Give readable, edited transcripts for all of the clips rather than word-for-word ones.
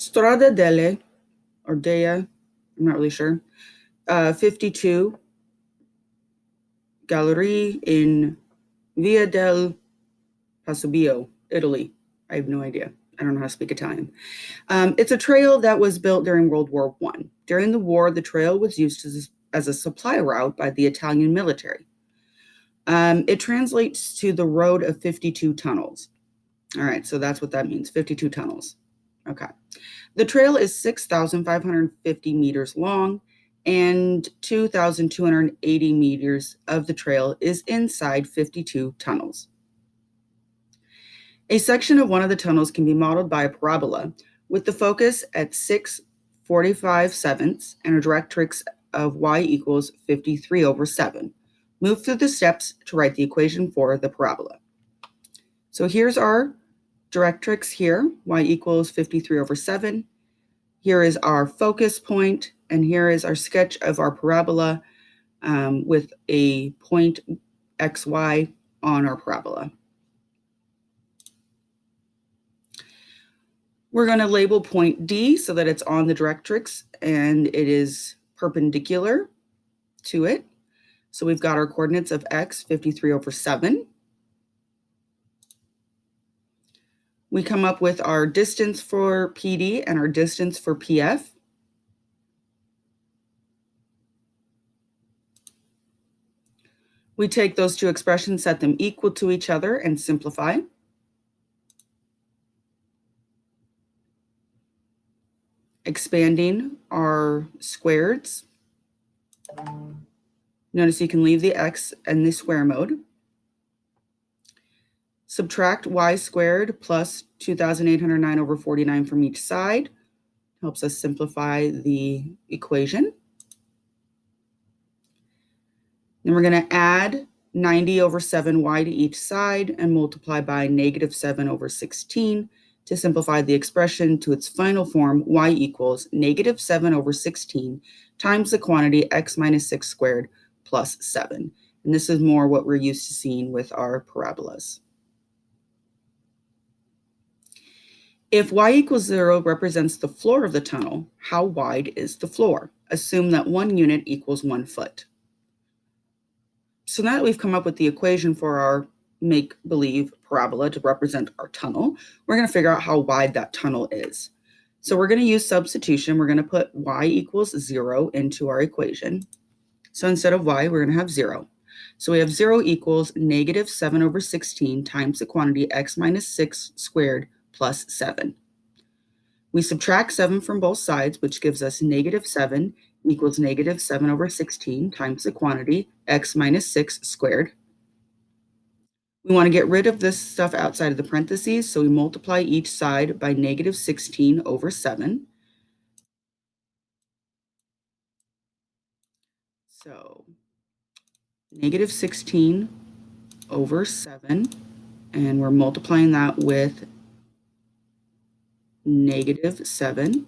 Strada delle, or Dea, I'm not really sure, 52 Gallery in Via del Pasubio, Italy. I have no idea. I don't know how to speak Italian. It's a trail that was built during World War I. During the war, the trail was used as a supply route by the Italian military. It translates to the road of 52 tunnels. All right, so that's what that means, 52 tunnels. Okay. The trail is 6,550 meters long, and 2,280 meters of the trail is inside 52 tunnels. A section of one of the tunnels can be modeled by a parabola with the focus at 6/45 and a directrix of y equals 53/7. Move through the steps to write the equation for the parabola. So here's our directrix here, y equals 53/7. Here is our focus point, and here is our sketch of our parabola with a point xy on our parabola. We're going to label point D so that it's on the directrix and it is perpendicular to it. So we've got our coordinates of x, 53/7. We come up with our distance for PD and our distance for PF. We take those two expressions, set them equal to each other, and simplify. Expanding our squareds. Notice you can leave the x in the square mode. Subtract y squared plus 2,809/49 from each side. Helps us simplify the equation. Then we're going to add 90/7y to each side and multiply by -7/16 to simplify the expression to its final form, y equals -7/16 times the quantity x minus 6 squared plus 7. And this is more what we're used to seeing with our parabolas. If y equals 0 represents the floor of the tunnel, how wide is the floor? Assume that 1 unit equals 1 foot. So now that we've come up with the equation for our make-believe parabola to represent our tunnel, we're going to figure out how wide that tunnel is. So we're going to use substitution. We're going to put y equals 0 into our equation. So instead of y, we're going to have 0. So we have 0 equals -7/16 times the quantity x minus 6 squared plus 7. We subtract 7 from both sides, which gives us -7 equals -7/16 times the quantity x minus 6 squared. We want to get rid of this stuff outside of the parentheses, so we multiply each side by -16/7. So -16/7, and we're multiplying that with -7,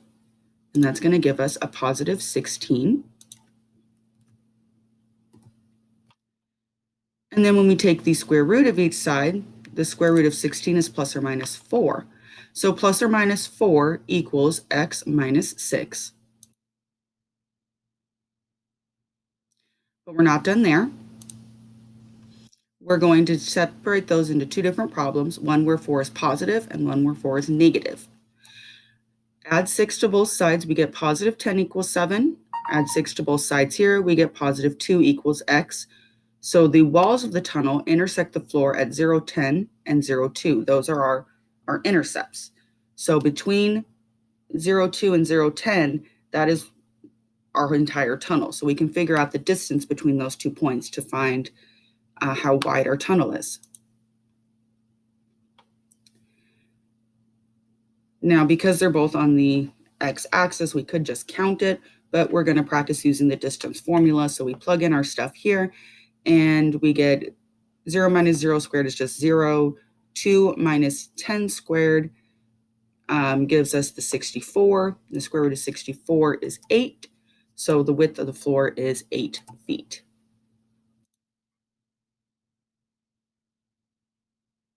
and that's going to give us a positive 16. And then when we take the square root of each side, the square root of 16 is plus or minus 4. So plus or minus 4 equals x minus 6. But we're not done there. We're going to separate those into two different problems, one where 4 is positive and one where 4 is negative. Add 6 to both sides, we get positive 10 equals 7. Add 6 to both sides here, we get positive 2 equals x. So the walls of the tunnel intersect the floor at 0, 10 and 0, 2. Those are our intercepts. So between 0, 2 and 0, 10, that is our entire tunnel. So we can figure out the distance between those 2 points to find how wide our tunnel is. Now, because they're both on the x-axis, we could just count it, but we're going to practice using the distance formula. So we plug in our stuff here, and we get 0 minus 0 squared is just 0. 2 minus 10 squared gives us the 64. The square root of 64 is 8. So the width of the floor is 8 feet.